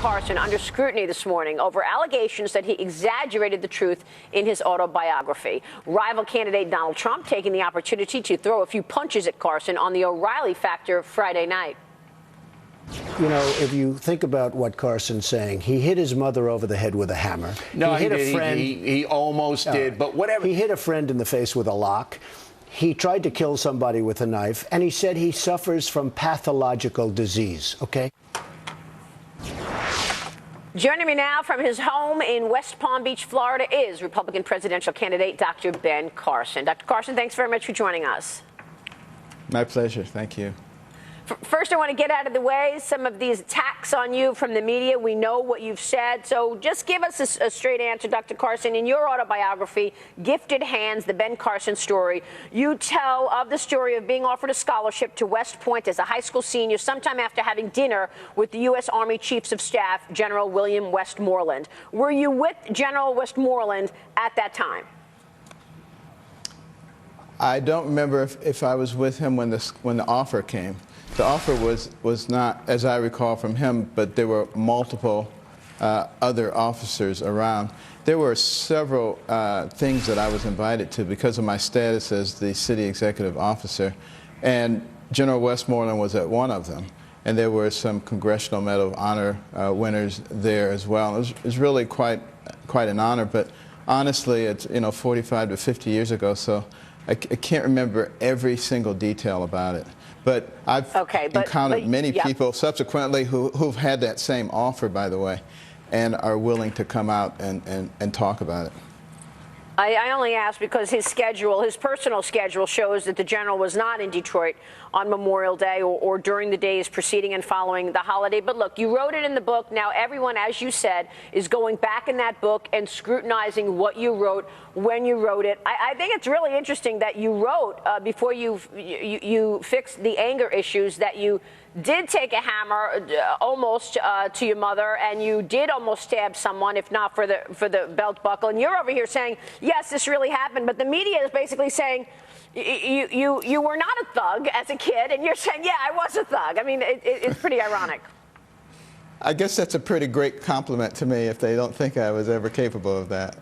Carson under scrutiny this morning over allegations that he exaggerated the truth in his autobiography. Rival candidate Donald Trump taking the opportunity to throw a few punches at Carson on the O'Reilly factor Friday night. You know, if you think about what Carson's saying, he hit his mother over the head with a hammer. No, he hit a friend. He almost did, but whatever. He hit a friend in the face with a lock. He tried to kill somebody with a knife, and he said he suffers from pathological disease, okay? Joining me now from his home in West Palm Beach, Florida, is Republican presidential candidate Dr. Ben Carson. Dr. Carson, thanks very much for joining us. My pleasure. Thank you. First, I want to get out of the way some of these attacks on you from the media. We know what you've said. So just give us a straight answer, Dr. Carson. In your autobiography, Gifted Hands, the Ben Carson story, you tell of the story of being offered a scholarship to West Point as a high school senior sometime after having dinner with the U.S. Army Chiefs of Staff, General William Westmoreland. Were you with General Westmoreland at that time? I don't remember if I was with him when the offer came. The offer was not, as I recall from him, but there were multiple other officers around. There were several things that I was invited to because of my status as the city executive officer, and General Westmoreland was at one of them. And there were some Congressional Medal of Honor winners there as well. It was really quite an honor, but honestly, it's 45 to 50 years ago, so I can't remember every single detail about it. But I've encountered many people subsequently who've had that same offer, by the way, and are willing to come out and talk about it. I only ask because his personal schedule shows that the general was not in Detroit on Memorial Day or during the days preceding and following the holiday. But look, you wrote it in the book. Now everyone, as you said, is going back in that book and scrutinizing what you wrote when you wrote it. I think it's really interesting that you wrote before you fixed the anger issues that you did take a hammer almost to your mother, and you did almost stab someone, if not for the belt buckle. And you're over here saying, yes, this really happened, but the media is basically saying you were not a thug as a kid, and you're saying, yeah, I was a thug. I mean, it's pretty ironic. I guess that's a pretty great compliment to me if they don't think I was ever capable of that.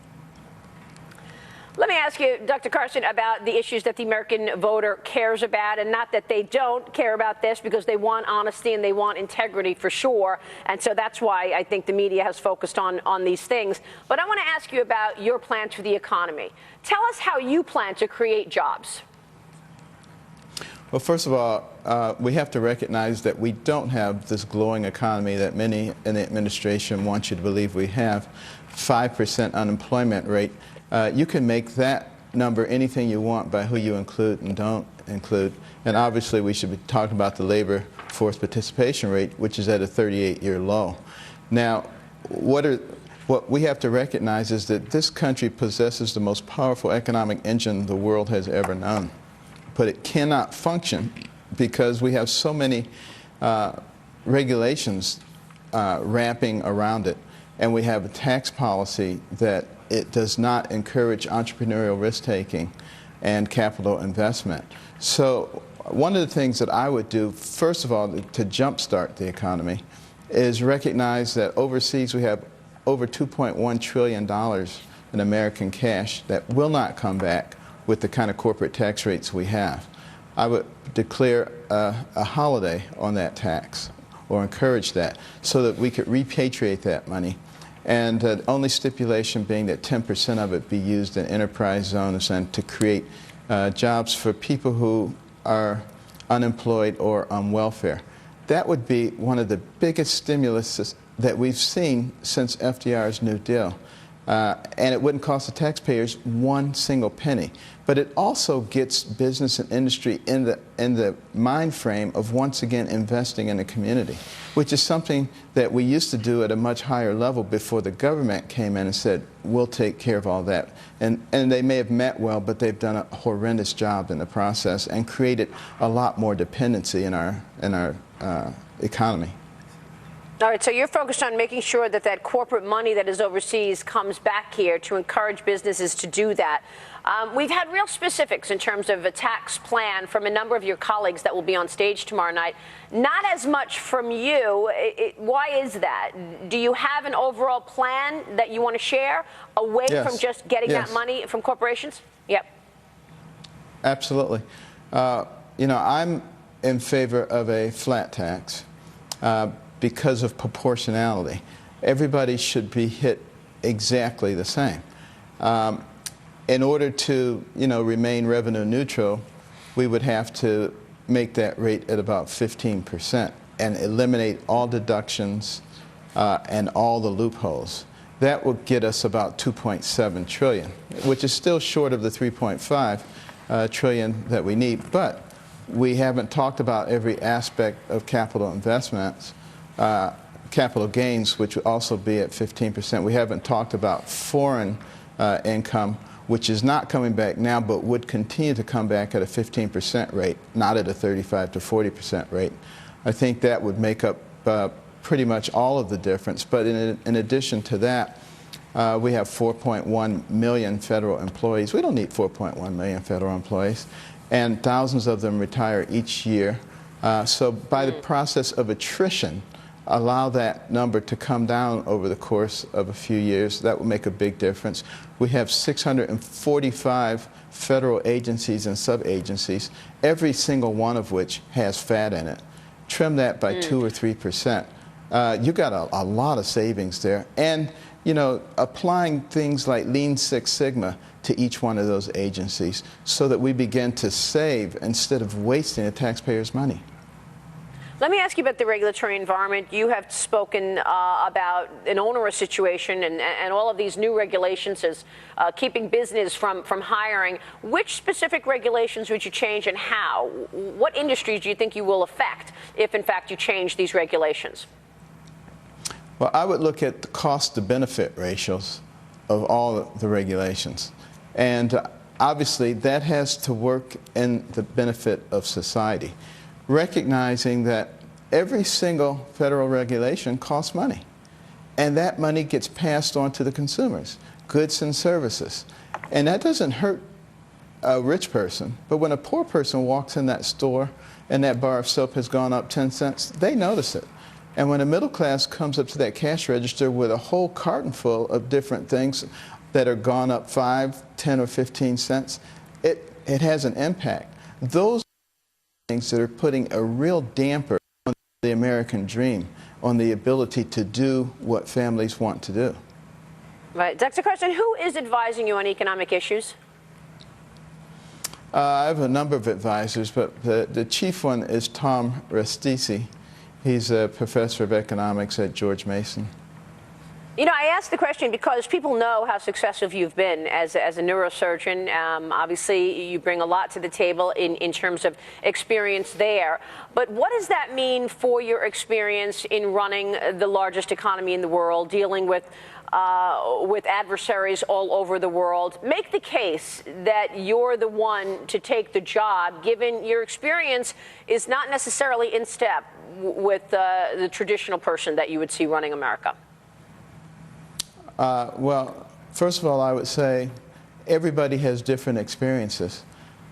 Let me ask you, Dr. Carson, about the issues that the American voter cares about, and not that they don't care about this, because they want honesty and they want integrity for sure. And so that's why I think the media has focused on these things. But I want to ask you about your plans for the economy. Tell us how you plan to create jobs. Well, first of all, we have to recognize that we don't have this glowing economy that many in the administration want you to believe we have. 5% unemployment rate. You can make that number anything you want by who you include and don't include. And obviously we should be talking about the labor force participation rate, which is at a 38-year low. Now, what we have to recognize is that this country possesses the most powerful economic engine the world has ever known. But it cannot function because we have so many regulations wrapping around it. And we have a tax policy that it does not encourage entrepreneurial risk-taking and capital investment. So one of the things that I would do, first of all, to jumpstart the economy, is recognize that overseas we have over $2.1 trillion in American cash that will not come back with the kind of corporate tax rates we have. I would declare a holiday on that tax, or encourage that, so that we could repatriate that money. And the only stipulation being that 10% of it be used in enterprise zones and to create jobs for people who are unemployed or on welfare. That would be one of the biggest stimulus that we've seen since FDR's New Deal. And it wouldn't cost the taxpayers one single penny. But it also gets business and industry in the mind frame of once again investing in the community, which is something that we used to do at a much higher level before the government came in and said, we'll take care of all that. And they may have meant well, but they've done a horrendous job in the process and created a lot more dependency in our economy. All right, so you're focused on making sure that that corporate money that is overseas comes back here to encourage businesses to do that. We've had real specifics in terms of a tax plan from a number of your colleagues that will be on stage tomorrow night. Not as much from you. Why is that? Do you have an overall plan that you want to share away from just getting that money from corporations? Yep. Absolutely. You know, I'm in favor of a flat tax. Because of proportionality. Everybody should be hit exactly the same. In order to, remain revenue neutral, we would have to make that rate at about 15% and eliminate all deductions and all the loopholes. That would get us about 2.7 trillion, which is still short of the 3.5 trillion that we need. But we haven't talked about every aspect of capital investments. Capital gains, which would also be at 15%. We haven't talked about foreign income, which is not coming back now, but would continue to come back at a 15% rate, not at a 35 to 40% rate. I think that would make up pretty much all of the difference. But in addition to that, we have 4.1 million federal employees. We don't need 4.1 million federal employees, and thousands of them retire each year. So by the process of attrition, allow that number to come down over the course of a few years. That will make a big difference. We have 645 federal agencies and sub-agencies, every single one of which has fat in it. Trim that by 2 or 3%. You got a lot of savings there. And, applying things like Lean Six Sigma to each one of those agencies so that we begin to save instead of wasting the taxpayers' money. Let me ask you about the regulatory environment. You have spoken about an onerous situation and all of these new regulations as keeping business from hiring. Which specific regulations would you change and how? What industries do you think you will affect if, in fact, you change these regulations? Well, I would look at the cost-to-benefit ratios of all the regulations. And obviously, that has to work in the benefit of society, recognizing that every single federal regulation costs money, and that money gets passed on to the consumers, goods and services. And that doesn't hurt a rich person, but when a poor person walks in that store and that bar of soap has gone up 10 cents, they notice it. And when a middle class comes up to that cash register with a whole carton full of different things that are gone up 5, 10, or 15 cents, it has an impact. Those things that are putting a real damper on the American dream, on the ability to do what families want to do. Right. Dr. Carson, who is advising you on economic issues? I have a number of advisors, but the chief one is Tom Restici. He's a professor of economics at George Mason. I asked the question because people know how successful you've been as a neurosurgeon. Obviously, you bring a lot to the table in terms of experience there. But what does that mean for your experience in running the largest economy in the world, dealing with adversaries all over the world? Make the case that you're the one to take the job, given your experience is not necessarily in step with the traditional person that you would see running America. Well, first of all, I would say everybody has different experiences.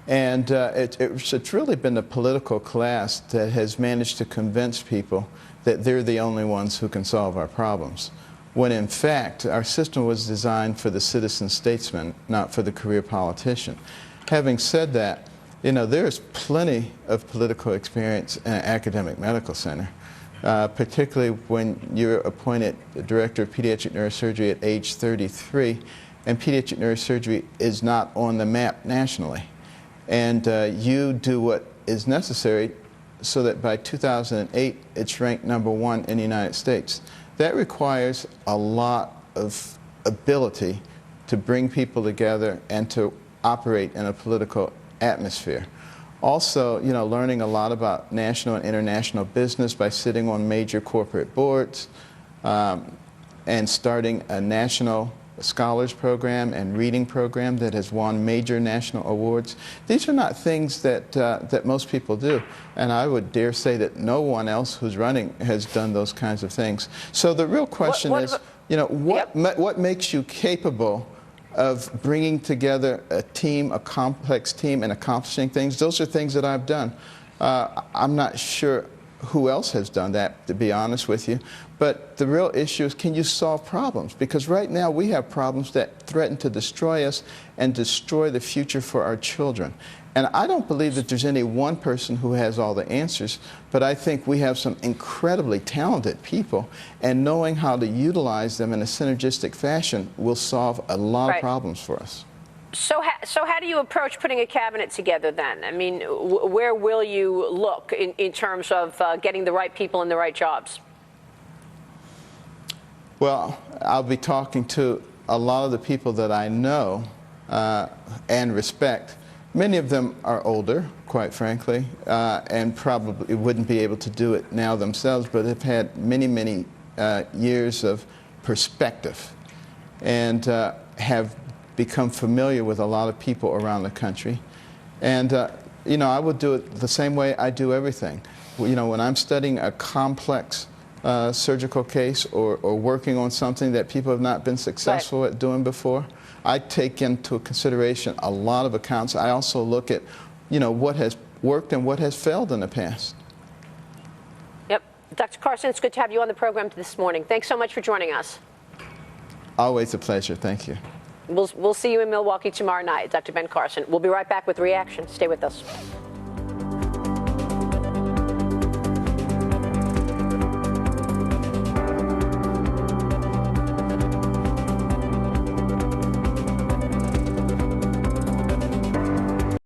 And it's really been the political class that has managed to convince people that they're the only ones who can solve our problems, when in fact our system was designed for the citizen statesman, not for the career politician. Having said that, there's plenty of political experience in an academic medical center. Particularly when you're appointed director of pediatric neurosurgery at age 33, and pediatric neurosurgery is not on the map nationally. And you do what is necessary so that by 2008, it's ranked #1 in the United States. That requires a lot of ability to bring people together and to operate in a political atmosphere. Also, learning a lot about national and international business by sitting on major corporate boards and starting a national scholars program and reading program that has won major national awards. These are not things that that most people do, and I would dare say that no one else who's running has done those kinds of things. So the real question is, you know, what makes you capable of bringing together a team, a complex team, and accomplishing things? Those are things that I've done. I'm not sure who else has done that, to be honest with you. But the real issue is, can you solve problems? Because right now we have problems that threaten to destroy us and destroy the future for our children. And I don't believe that there's any one person who has all the answers, but I think we have some incredibly talented people, and knowing how to utilize them in a synergistic fashion will solve a lot of problems for us. So how do you approach putting a cabinet together then? I mean, where will you look in terms of getting the right people in the right jobs? Well, I'll be talking to a lot of the people that I know and respect. Many of them are older, quite frankly, and probably wouldn't be able to do it now themselves, but have had many, many years of perspective and have become familiar with a lot of people around the country. And, you know, I would do it the same way I do everything. You know, when I'm studying a complex surgical case or working on something that people have not been successful at doing before, I take into consideration a lot of accounts. I also look at, you know, what has worked and what has failed in the past. Yep. Dr. Carson, it's good to have you on the program this morning. Thanks so much for joining us. Always a pleasure. Thank you. We'll see you in Milwaukee tomorrow night, Dr. Ben Carson. We'll be right back with Reaction. Stay with us.